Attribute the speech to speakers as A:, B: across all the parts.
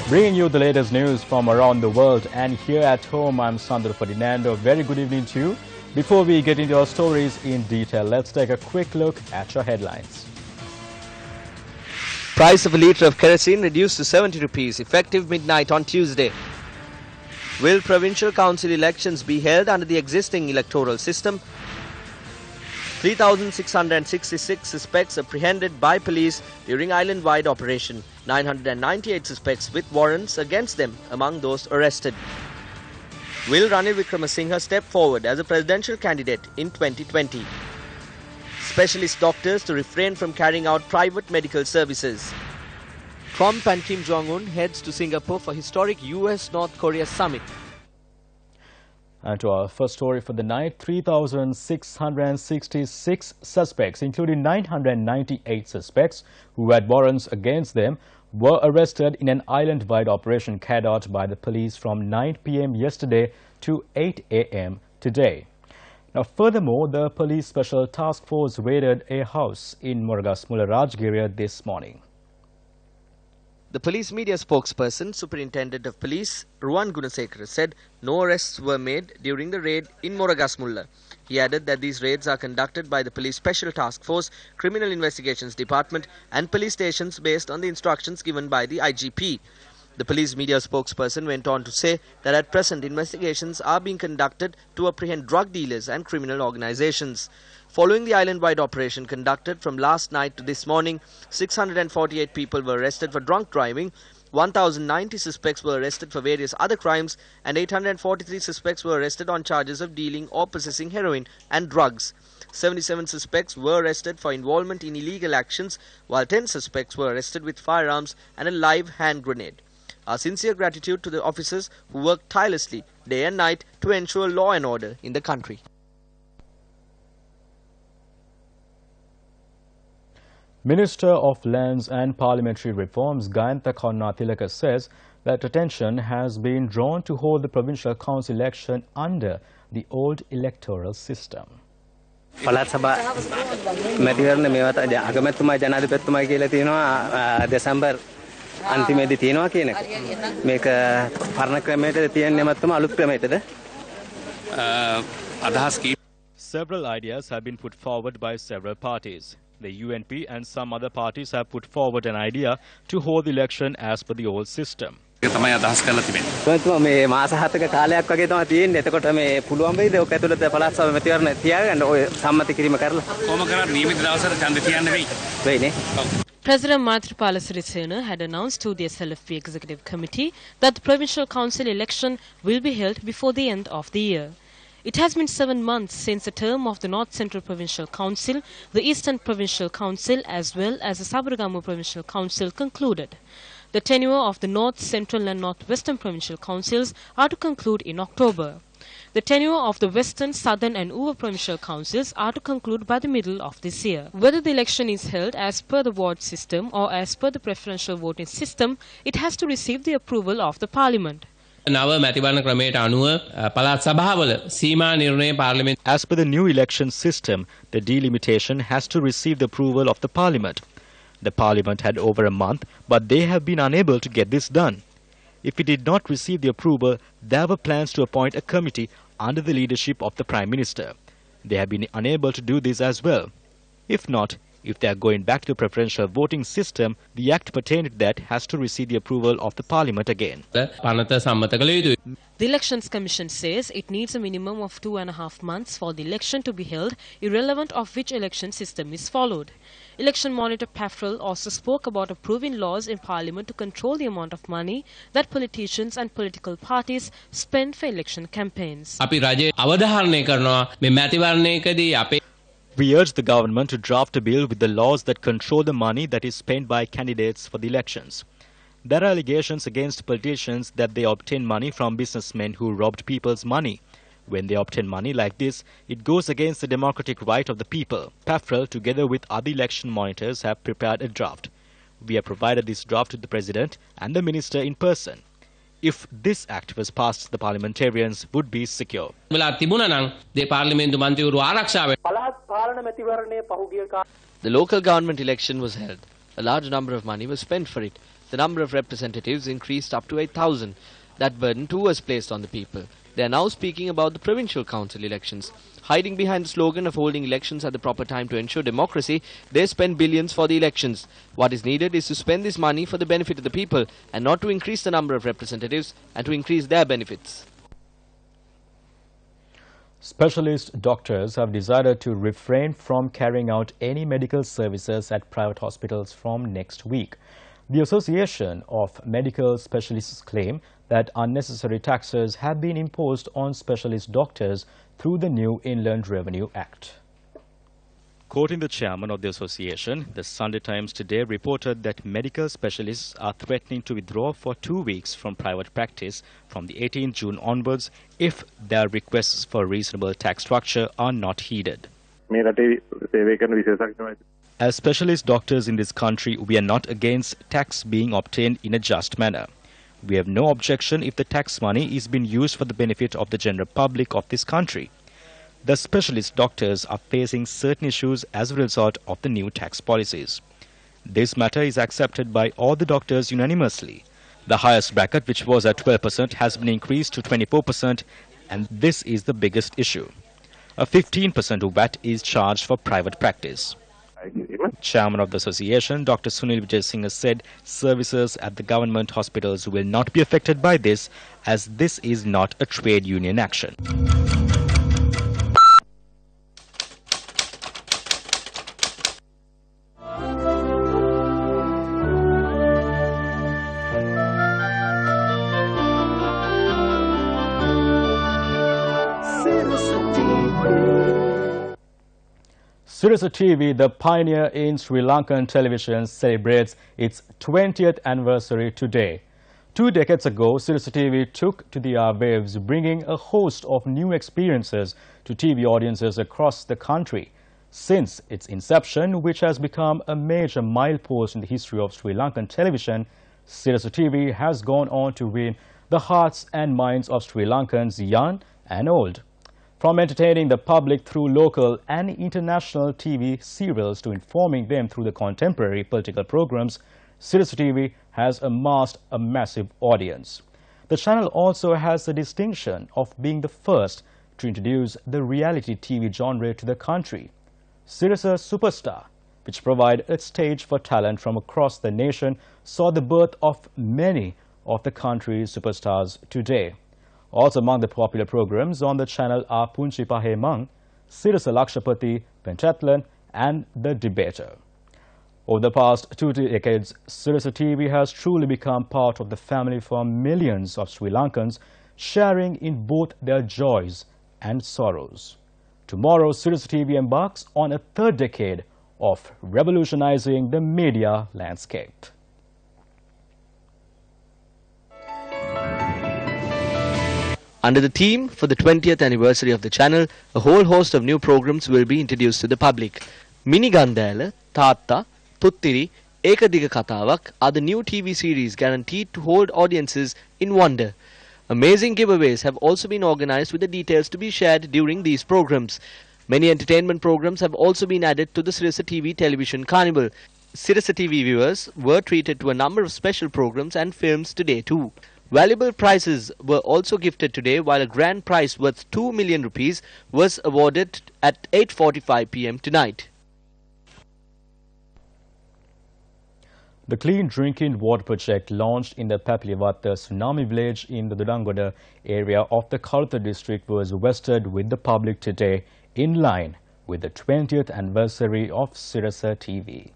A: Bringing you the latest news from around the world, and here at home, I'm Sandro Ferdinando. Very good evening to you. Before we get into our stories in detail, let's take a quick look at your headlines.
B: Price of a litre of kerosene reduced to 70 rupees, effective midnight on Tuesday. Will provincial council elections be held under the existing electoral system? 3,666 suspects apprehended by police during island-wide operation. 998 suspects with warrants against them among those arrested. Will Ranil Wickremesinghe step forward as a presidential candidate in 2020? Specialist doctors to refrain from carrying out private medical services. Trump and Kim Jong-un heads to Singapore for historic US-North Korea summit.
A: And to our first story for the night, 3,666 suspects, including 998 suspects who had warrants against them, were arrested in an island-wide operation carried out by the police from 9 p.m. yesterday to 8 a.m. today. Now, furthermore, the police special task force raided a house in Murugasmula, Rajgiriya this morning.
B: The police media spokesperson, Superintendent of Police Ruwan Gunasekara, said no arrests were made during the raid in Murugasmula. He added that these raids are conducted by the Police Special Task Force, Criminal Investigations Department and police stations based on the instructions given by the IGP. The police media spokesperson went on to say that at present investigations are being conducted to apprehend drug dealers and criminal organizations. Following the island-wide operation conducted from last night to this morning, 648 people were arrested for drunk driving, 1,090 suspects were arrested for various other crimes, and 843 suspects were arrested on charges of dealing or possessing heroin and drugs. 77 suspects were arrested for involvement in illegal actions, while 10 suspects were arrested with firearms and a live hand grenade. Our sincere gratitude to the officers who worked tirelessly day and night to ensure law and order in the country.
A: Minister of Lands and Parliamentary Reforms Gayantha Tilaka says that attention has been drawn to hold the Provincial Council election under the old electoral system.
C: පළාත් සභා මැතිවරණ මේවත් අගමැතිතුමා ජනාධිපතිතුමා කියලා තියෙනවා දෙසැම්බර් අන්තිමේදී තියෙනවා කියන එක. මේක පරණ ක්‍රමයටද තියෙන්නේ නැත්නම් අලුත් ක්‍රමයටද? අදහස් කී
A: Several ideas have been put forward by several parties. The UNP and some other parties have put forward an idea to hold the election as per the old system.
C: තමයි අදහස් කරලා තිබෙන්නේ. මේ මාස 7ක කාලයක් වගේ තමයි තියෙන්නේ. එතකොට මේ පුළුවන් වෙයිද ඔක ඇතුළත පළාත් සභාව මැතිවරණ තියාගන්න ඔය සම්මත කිරීම කරලා? කොහොම කරත් නියමිත දවසට ඡන්ද තියන්න වෙයි. වෙයිනේ.
D: President Maithripala Sirisena had announced to the SLFP Executive Committee that the Provincial Council election will be held before the end of the year. It has been 7 months since the term of the North Central Provincial Council, the Eastern Provincial Council as well as the Sabaragamu Provincial Council concluded. The tenure of the North Central and North Western Provincial Councils are to conclude in October. The tenure of the Western, Southern and Uva Provincial Councils are to conclude by the middle of this year. Whether the election is held as per the ward system or as per the preferential voting system, it has to receive the approval of the Parliament.
A: As per the new election system, the delimitation has to receive the approval of the Parliament. The Parliament had over a month, but they have been unable to get this done. If it did not receive the approval, there were plans to appoint a committee under the leadership of the Prime Minister. They have been unable to do this as well. If not, if they are going back to the preferential voting system, the act pertaining to that has to receive the approval of the Parliament again.
D: The Elections Commission says it needs a minimum of 2.5 months for the election to be held, irrelevant of which election system is followed. Election Monitor Pafrel also spoke about approving laws in Parliament to control the amount of money that politicians and political parties spend for election campaigns.
A: We urge the government to draft a bill with the laws that control the money that is spent by candidates for the elections. There are allegations against politicians that they obtain money from businessmen who robbed people's money. When they obtain money like this, it goes against the democratic right of the people. Pafrel, together with other election monitors, have prepared a draft. We have provided this draft to the President and the Minister in person. If this act was passed, the parliamentarians would be secure.
B: The local government election was held. A large number of money was spent for it. the number of representatives increased up to 8,000. That burden too was placed on the people. They are now speaking about the Provincial Council elections. Hiding behind the slogan of holding elections at the proper time to ensure democracy, they spend billions for the elections. What is needed is to spend this money for the benefit of the people and not to increase the number of representatives and to increase their benefits.
A: Specialist doctors have decided to refrain from carrying out any medical services at private hospitals from next week. The Association of Medical Specialists claim that unnecessary taxes have been imposed on specialist doctors through the new Inland Revenue Act. Quoting the chairman of the association, the Sunday Times today reported that medical specialists are threatening to withdraw for 2 weeks from private practice from the 18th June onwards if their requests for reasonable tax structure are not heeded. As specialist doctors in this country, we are not against tax being obtained in a just manner. We have no objection if the tax money is being used for the benefit of the general public of this country. The specialist doctors are facing certain issues as a result of the new tax policies. This matter is accepted by all the doctors unanimously. The highest bracket, which was at 12%, has been increased to 24%, and this is the biggest issue. A 15% VAT is charged for private practice. Chairman of the association, Dr. Sunil Vijay Singh, said services at the government hospitals will not be affected by this, as this is not a trade union action. Sarasa TV, the pioneer in Sri Lankan television, celebrates its 20th anniversary today. 2 decades ago, Sarasa TV took to the airwaves, bringing a host of new experiences to TV audiences across the country. Since its inception, which has become a major milepost in the history of Sri Lankan television, Sarasa TV has gone on to win the hearts and minds of Sri Lankans young and old. From entertaining the public through local and international TV serials to informing them through the contemporary political programs, Sarasa TV has amassed a massive audience. The channel also has the distinction of being the first to introduce the reality TV genre to the country. Sarasa Superstar, which provided a stage for talent from across the nation, saw the birth of many of the country's superstars today. Also among the popular programs on the channel are Punchi Pahe Mang, Sarasa Lakshapati, Pentathlon and The Debater. Over the past 2 decades, Sarasa TV has truly become part of the family for millions of Sri Lankans, sharing in both their joys and sorrows. Tomorrow, Sarasa TV embarks on a 3rd decade of revolutionizing the media landscape.
B: Under the theme for the 20th anniversary of the channel, a whole host of new programs will be introduced to the public. Mini Gandela, Tata, Tuttiri, Ekadiga Katawak are the new TV series guaranteed to hold audiences in wonder. Amazing giveaways have also been organized with the details to be shared during these programs. Many entertainment programs have also been added to the Sarasa TV television carnival. Sarasa TV viewers were treated to a number of special programs and films today too. Valuable prizes were also gifted today, while a grand prize worth 2 million rupees was awarded at 8:45 p.m. tonight.
A: The Clean Drinking Water Project launched in the Papilivata Tsunami village in the Dudangoda area of the Kalutha district was vested with the public today in line with the 20th anniversary of Sarasa TV.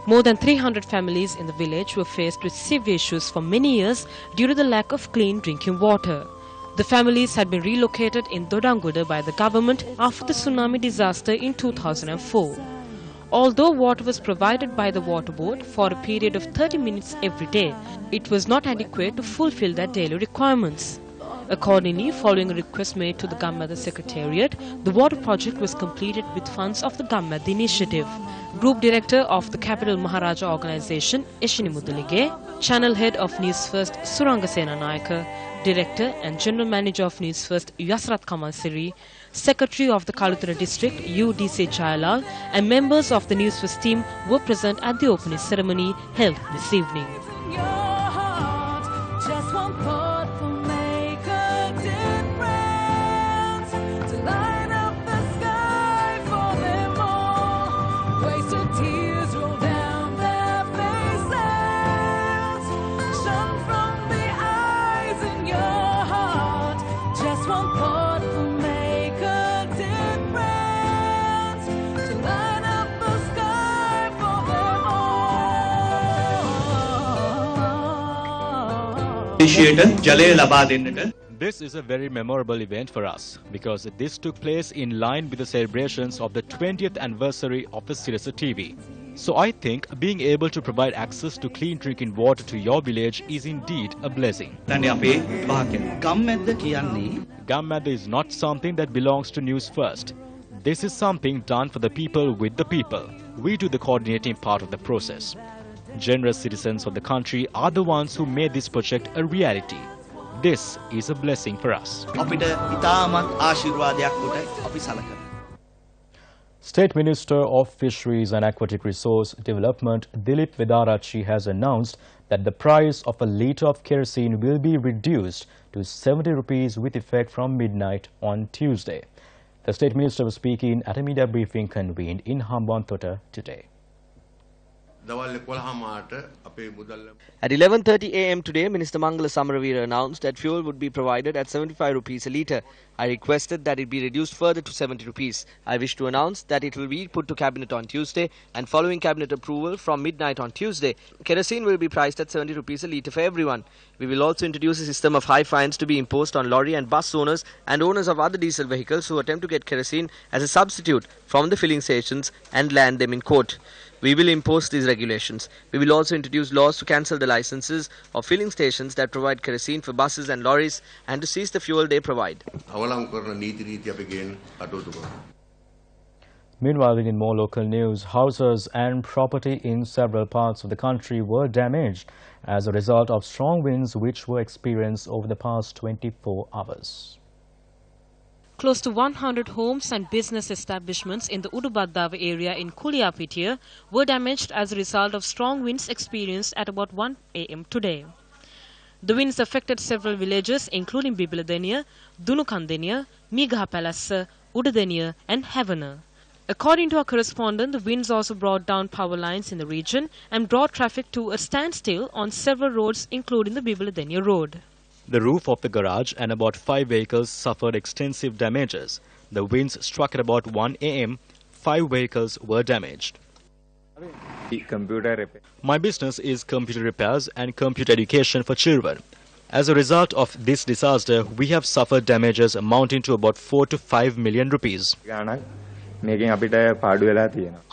D: More than 300 families in the village were faced with severe issues for many years due to the lack of clean drinking water. The families had been relocated in Dodanguda by the government after the tsunami disaster in 2004. Although water was provided by the water board for a period of 30 minutes every day, it was not adequate to fulfill their daily requirements. Accordingly, following a request made to the Gammada Secretariat, the water project was completed with funds of the Gammada initiative. Group Director of the Capital Maharaja Organization, Eshini Mudalige, Channel Head of Newsfirst, Suranga Senanayaka, Director and General Manager of Newsfirst, Yasrat Kamansiri, Secretary of the Kalutara District, U.D.C. Jayalal, and members of the Newsfirst team were present at the opening ceremony held this evening.
A: This is a very memorable event for us because this took place in line with the celebrations of the 20th anniversary of the Sarasa TV. So I think being able to provide access to clean drinking water to your village is indeed a blessing. Gammadda is not something that belongs to Newsfirst. This is something done for the people with the people. We do the coordinating part of the process. Generous citizens of the country are the ones who made this project a reality. This is a blessing for us. State Minister of Fisheries and Aquatic Resource Development Dilip Vedarachi has announced that the price of a litre of kerosene will be reduced to 70 rupees with effect from midnight on Tuesday. The State Minister was speaking at a media briefing convened in Hambantota today.
B: At 11:30 a.m. today, Minister Mangala Samaravira announced that fuel would be provided at 75 rupees a litre. I requested that it be reduced further to 70 rupees. I wish to announce that it will be put to Cabinet on Tuesday, and following Cabinet approval from midnight on Tuesday, kerosene will be priced at 70 rupees a litre for everyone. We will also introduce a system of high fines to be imposed on lorry and bus owners and owners of other diesel vehicles who attempt to get kerosene as a substitute from the filling stations and land them in court. We will impose these regulations. We will also introduce laws to cancel the licenses of filling stations that provide kerosene for buses and lorries and to seize the fuel they provide.
A: Meanwhile, in more local news, houses and property in several parts of the country were damaged as a result of strong winds which were experienced over the past 24 hours.
D: Close to 100 homes and business establishments in the Udubadava area in Kuliapitia were damaged as a result of strong winds experienced at about 1 a.m. today. The winds affected several villages including Bibiladeniya, Dunukandeniya, Migahapalassa, Udadeniya and Havana. According to our correspondent, the winds also brought down power lines in the region and brought traffic to a standstill on several roads including the Bibiladeniya road.
A: The roof of the garage and about 5 vehicles suffered extensive damages. The winds struck at about 1 a.m. 5 vehicles were damaged. My business is computer repairs and computer education for children. As a result of this disaster, we have suffered damages amounting to about 4 to 5 million rupees. I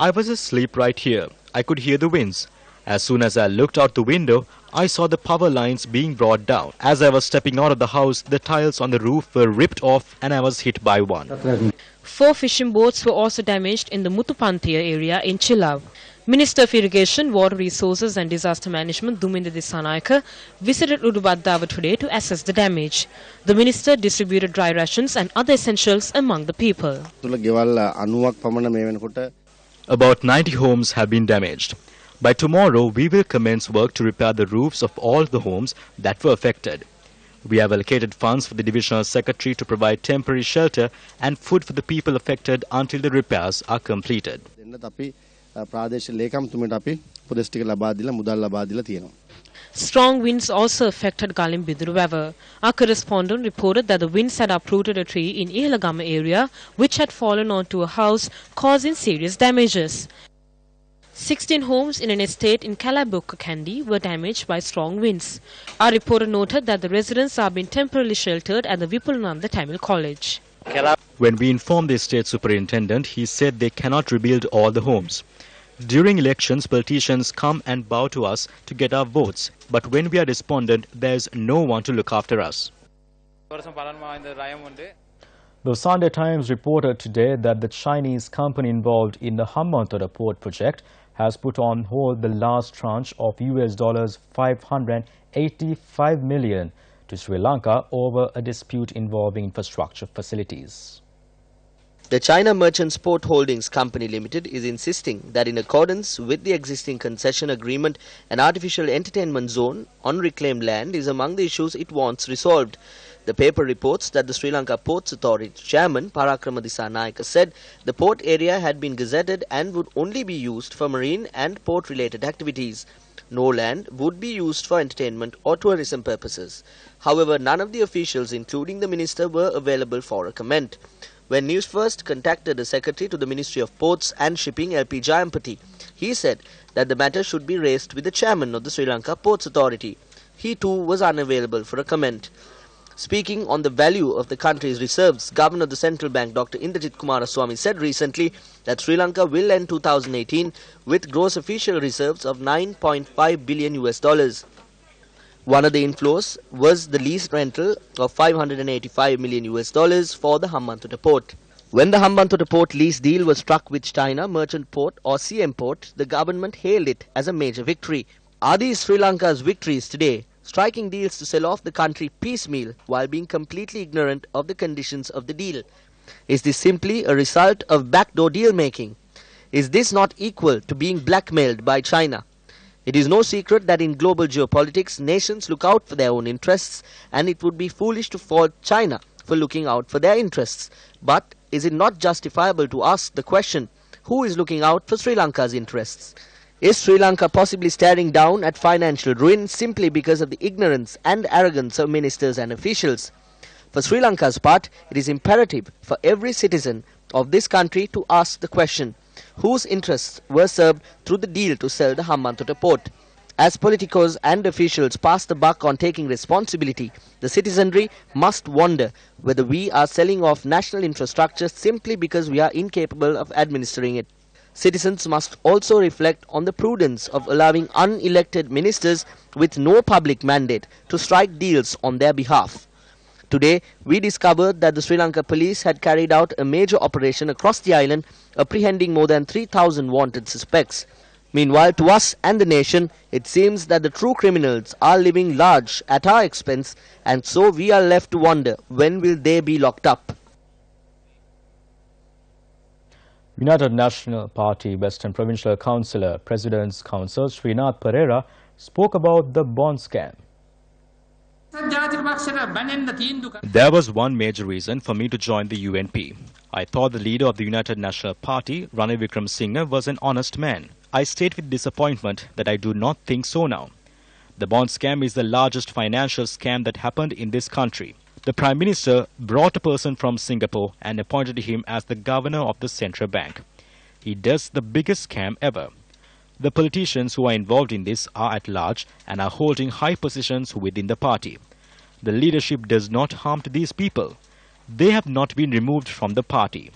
A: was asleep right here. I could hear the winds. As soon as I looked out the window, I saw the power lines being brought down. As I was stepping out of the house, the tiles on the roof were ripped off and I was hit by one.
D: 4 fishing boats were also damaged in the Mutupantia area in Chilav. Minister of Irrigation, Water Resources and Disaster Management Duminda Disanayaka visited Udubadava today to assess the damage. The minister distributed dry rations and other essentials among the people.
A: About 90 homes have been damaged. By tomorrow, we will commence work to repair the roofs of all the homes that were affected. We have allocated funds for the Divisional Secretary to provide temporary shelter and food for the people affected until the repairs are completed.
D: Strong winds also affected Galimbidur River. Our correspondent reported that the winds had uprooted a tree in Ihalagama area which had fallen onto a house, causing serious damages. 16 homes in an estate in Kalabukakandi were damaged by strong winds. Our reporter noted that the residents are being temporarily sheltered at the Vipulnanda Tamil College.
A: When we informed the estate superintendent, he said they cannot rebuild all the homes. During elections, politicians come and bow to us to get our votes. But when we are despondent, there is no one to look after us. The Sunday Times reported today that the Chinese company involved in the Hambantota port project has put on hold the last tranche of $585 million to Sri Lanka over a dispute involving infrastructure facilities.
B: The China Merchants Port Holdings Company Limited is insisting that in accordance with the existing concession agreement, an artificial entertainment zone on reclaimed land is among the issues it wants resolved. The paper reports that the Sri Lanka Ports Authority chairman Parakrama Dissanayake said the port area had been gazetted and would only be used for marine and port-related activities. No land would be used for entertainment or tourism purposes. However, none of the officials, including the minister, were available for a comment. When Newsfirst contacted the secretary to the Ministry of Ports and Shipping, LP Jayampati, he said that the matter should be raised with the chairman of the Sri Lanka Ports Authority. He too was unavailable for a comment. Speaking on the value of the country's reserves, Governor of the Central Bank Dr. Indrajit Kumaraswamy said recently that Sri Lanka will end 2018 with gross official reserves of $9.5 billion. One of the inflows was the lease rental of $585 million for the Hambantota port. When the Hambantota port lease deal was struck with China Merchant Port or CM Port, the government hailed it as a major victory. Are these Sri Lanka's victories today? Striking deals to sell off the country piecemeal while being completely ignorant of the conditions of the deal. Is this simply a result of backdoor deal making? Is this not equal to being blackmailed by China? It is no secret that in global geopolitics, nations look out for their own interests, and it would be foolish to fault China for looking out for their interests. But is it not justifiable to ask the question, who is looking out for Sri Lanka's interests? Is Sri Lanka possibly staring down at financial ruin simply because of the ignorance and arrogance of ministers and officials? For Sri Lanka's part, it is imperative for every citizen of this country to ask the question, whose interests were served through the deal to sell the Hambantota port? As politicos and officials pass the buck on taking responsibility, the citizenry must wonder whether we are selling off national infrastructure simply because we are incapable of administering it. Citizens must also reflect on the prudence of allowing unelected ministers with no public mandate to strike deals on their behalf. Today, we discovered that the Sri Lanka police had carried out a major operation across the island, apprehending more than 3,000 wanted suspects. Meanwhile, to us and the nation, it seems that the true criminals are living large at our expense, and so we are left to wonder, when will they be locked up?
A: United National Party Western Provincial Councillor, President's Counsel Srinath Pereira spoke about the bond scam. There was one major reason for me to join the UNP. I thought the leader of the United National Party, Ranil Wickremesinghe, was an honest man. I state with disappointment that I do not think so now. The bond scam is the largest financial scam that happened in this country. The Prime Minister brought a person from Singapore and appointed him as the governor of the central bank. He does the biggest scam ever. The politicians who are involved in this are at large and are holding high positions within the party. The leadership does not harm to these people. They have not been removed from the party.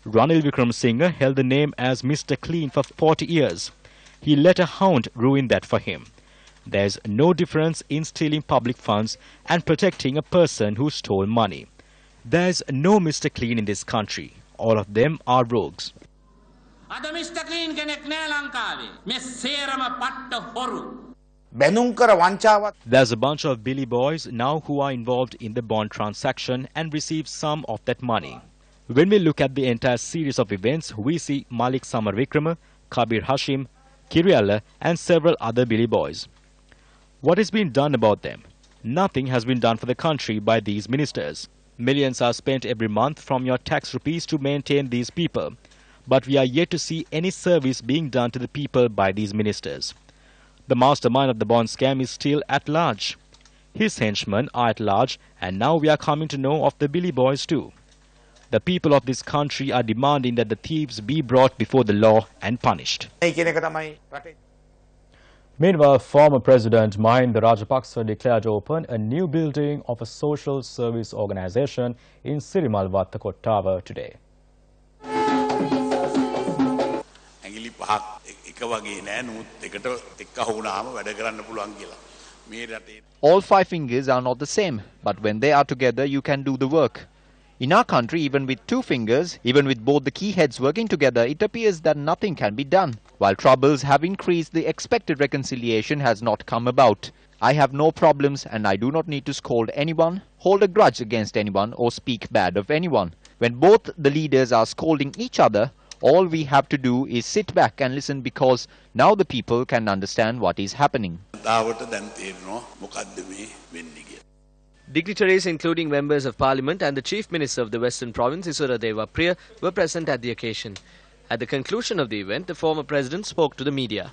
A: Ranil Wickremesinghe held the name as Mr. Clean for 40 years. He let a hound ruin that for him. There is no difference in stealing public funds and protecting a person who stole money. There is no Mr. Clean in this country. All of them are rogues. There's a bunch of Billy boys now who are involved in the bond transaction and receive some of that money. When we look at the entire series of events, we see Malik Samarvikrama, Kabir Hashim, Kirialla and several other Billy boys. What has been done about them? Nothing has been done for the country by these ministers. Millions are spent every month from your tax rupees to maintain these people. But we are yet to see any service being done to the people by these ministers. The mastermind of the bond scam is still at large. His henchmen are at large, and now we are coming to know of the Billy boys too. The people of this country are demanding that the thieves be brought before the law and punished. Meanwhile, former President Mahinda Rajapaksa declared open a new building of a social service organization in Sirimalwatta Kottawa today.
E: All five fingers are not the same, but when they are together, you can do the work. In our country, even with two fingers, even with both the key heads working together, it appears that nothing can be done. While troubles have increased, the expected reconciliation has not come about. I have no problems and I do not need to scold anyone, hold a grudge against anyone or speak bad of anyone. When both the leaders are scolding each other, all we have to do is sit back and listen because now the people can understand what is happening.
B: Dignitaries including members of parliament and the chief minister of the Western Province, Isuradeva Priya, were present at the occasion. At the conclusion of the event, the former president spoke to the media.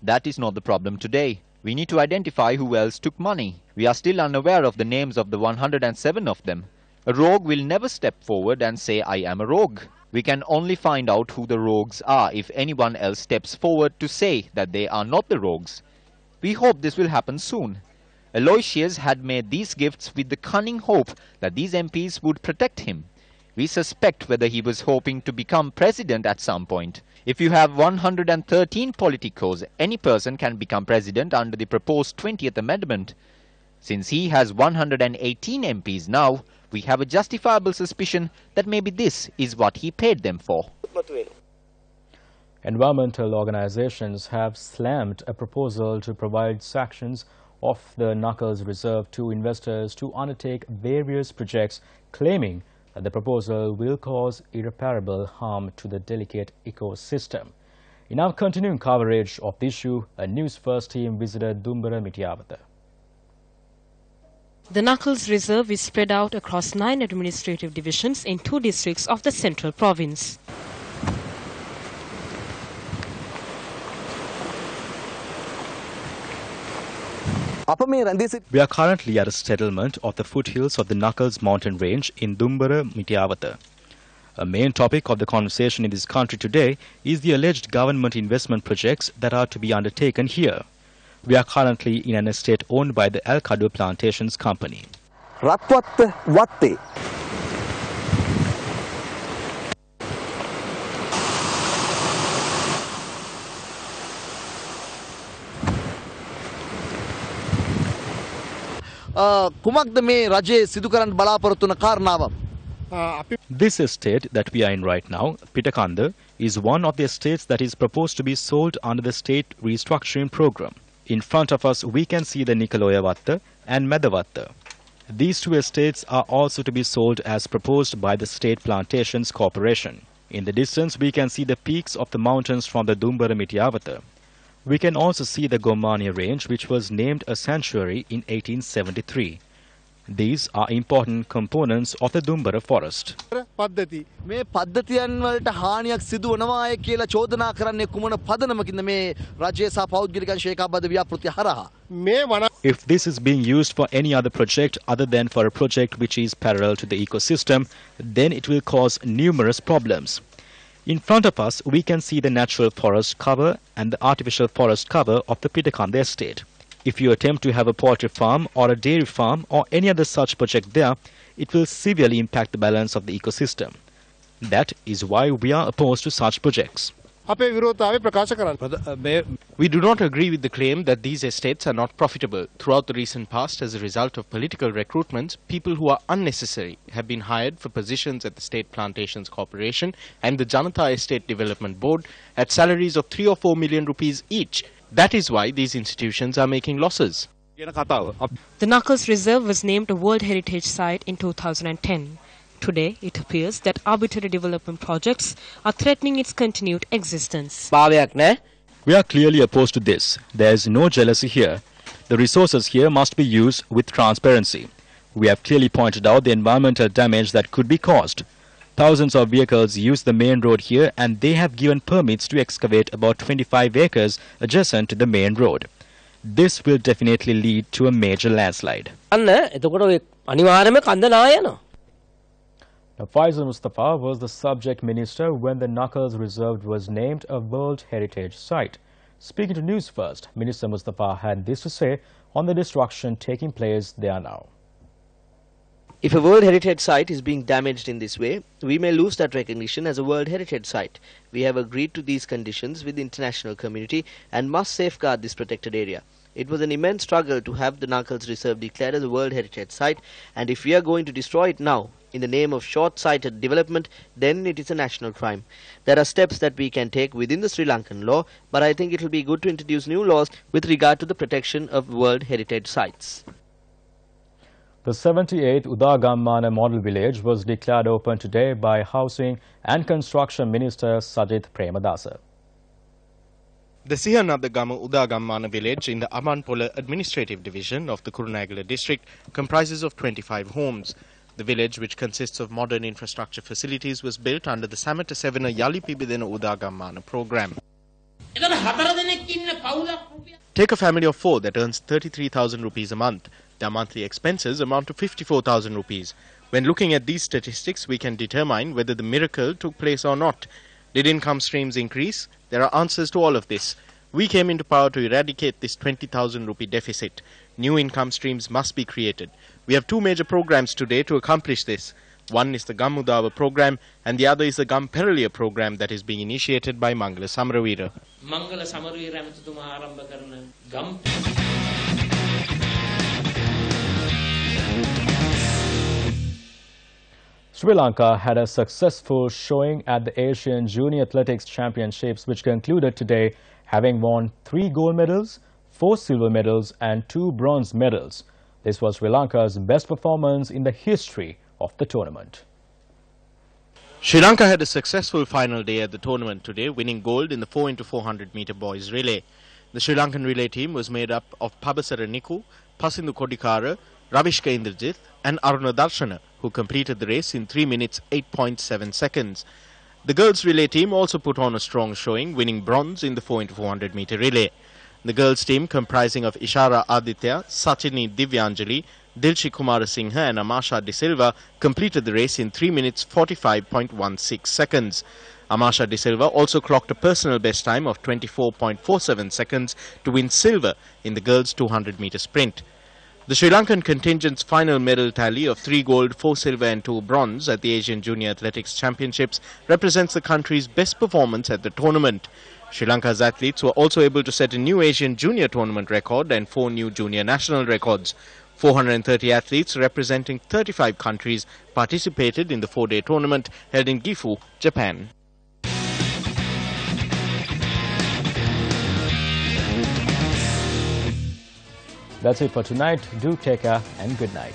E: That is not the problem today. We need to identify who else took money. We are still unaware of the names of the 107 of them. A rogue will never step forward and say, I am a rogue. We can only find out who the rogues are if anyone else steps forward to say that they are not the rogues. We hope this will happen soon. Aloysius had made these gifts with the cunning hope that these MPs would protect him. We suspect whether he was hoping to become president at some point. If you have 113 politicos, any person can become president under the proposed 20th amendment. Since he has 118 MPs now, we have a justifiable suspicion that maybe this is what he paid them for.
A: Environmental organizations have slammed a proposal to provide sections of the Knuckles Reserve to investors to undertake various projects, claiming that the proposal will cause irreparable harm to the delicate ecosystem. In our continuing coverage of the issue, a News First team visited Dumbara Mitiyawatha.
D: The Knuckles Reserve is spread out across 9 administrative divisions in 2 districts of the Central Province.
A: We are currently at a settlement of the foothills of the Knuckles mountain range in Dumbara Mitiyawatha. A main topic of the conversation in this country today is the alleged government investment projects that are to be undertaken here. We are currently in an estate owned by the Alkadu Plantations Company. This estate that we are in right now, Pitakanda, is one of the estates that is proposed to be sold under the state restructuring program. In front of us, we can see the Nikaloyavatta and Medavatta. These 2 estates are also to be sold as proposed by the State Plantations Corporation. In the distance, we can see the peaks of the mountains from the Dumbara Mitiyawatha. We can also see the Gomani range, which was named a sanctuary in 1873. These are important components of the Dumbara forest. If this is being used for any other project other than for a project which is parallel to the ecosystem, then it will cause numerous problems. In front of us, we can see the natural forest cover and the artificial forest cover of the Pitakanda estate. If you attempt to have a poultry farm or a dairy farm or any other such project there, it will severely impact the balance of the ecosystem. That is why we are opposed to such projects.
F: We do not agree with the claim that these estates are not profitable. Throughout the recent past, as a result of political recruitments, people who are unnecessary have been hired for positions at the State Plantations Corporation and the Janata Estate Development Board at salaries of 3 or 4 million rupees each. That is why these institutions are making losses.
D: The Knuckles Reserve was named a World Heritage Site in 2010. Today, it appears that arbitrary development projects are threatening its continued existence.
A: We are clearly opposed to this. There is no jealousy here. The resources here must be used with transparency. We have clearly pointed out the environmental damage that could be caused. Thousands of vehicles use the main road here and they have given permits to excavate about 25 acres adjacent to the main road. This will definitely lead to a major landslide. Now, Faisal Mustafa was the subject minister when the Knuckles Reserve was named a World Heritage Site. Speaking to News First, Minister Mustafa had this to say on the destruction taking place there now.
B: If a World Heritage Site is being damaged in this way, we may lose that recognition as a World Heritage Site. We have agreed to these conditions with the international community and must safeguard this protected area. It was an immense struggle to have the Nankals Reserve declared as a World Heritage Site, and if we are going to destroy it now, in the name of short-sighted development, then it is a national crime. There are steps that we can take within the Sri Lankan law, but I think it will be good to introduce new laws with regard to the protection of World Heritage Sites.
A: The 78th Udagammana Model Village was declared open today by Housing and Construction Minister Sajith Premadasa.
F: The Sihanadagama Udagammana village in the Amanpola administrative division of the Kurunegala district comprises of 25 homes. The village, which consists of modern infrastructure facilities, was built under the Samata Sevena Yali Pibidena Udagammana program. Take a family of 4 that earns 33,000 rupees a month. Their monthly expenses amount to 54,000 rupees. When looking at these statistics, we can determine whether the miracle took place or not. Did income streams increase? There are answers to all of this. We came into power to eradicate this 20,000 rupee deficit. New income streams must be created. We have 2 major programs today to accomplish this. One is the Gamudawa program and the other is the Gamperaliya program that is being initiated by Mangala Samaravira. Mangala Samaravira amatutuma arambha karana Gam.
A: Sri Lanka had a successful showing at the Asian Junior Athletics Championships, which concluded today, having won 3 gold medals, 4 silver medals and 2 bronze medals. This was Sri Lanka's best performance in the history of the tournament.
F: Sri Lanka had a successful final day at the tournament today, winning gold in the 4x400 meter boys relay. The Sri Lankan relay team was made up of Pabasara Niku, Pasindu Kodikara, Ravishka Indrajith and Aruna Darshana, who completed the race in 3 minutes 8.7 seconds. The girls relay team also put on a strong showing, winning bronze in the 4x400 meter relay. The girls team, comprising of Ishara Aditya, Sachini Divyanjali, Dilshi Kumara Singha and Amasha De Silva, completed the race in 3 minutes 45.16 seconds. Amasha De Silva also clocked a personal best time of 24.47 seconds to win silver in the girls 200 meter sprint. The Sri Lankan contingent's final medal tally of 3 gold, 4 silver and 2 bronze at the Asian Junior Athletics Championships represents the country's best performance at the tournament. Sri Lanka's athletes were also able to set a new Asian Junior tournament record and 4 new junior national records. 430 athletes representing 35 countries participated in the 4-day tournament held in Gifu, Japan.
A: That's it for tonight. Do take care and good night.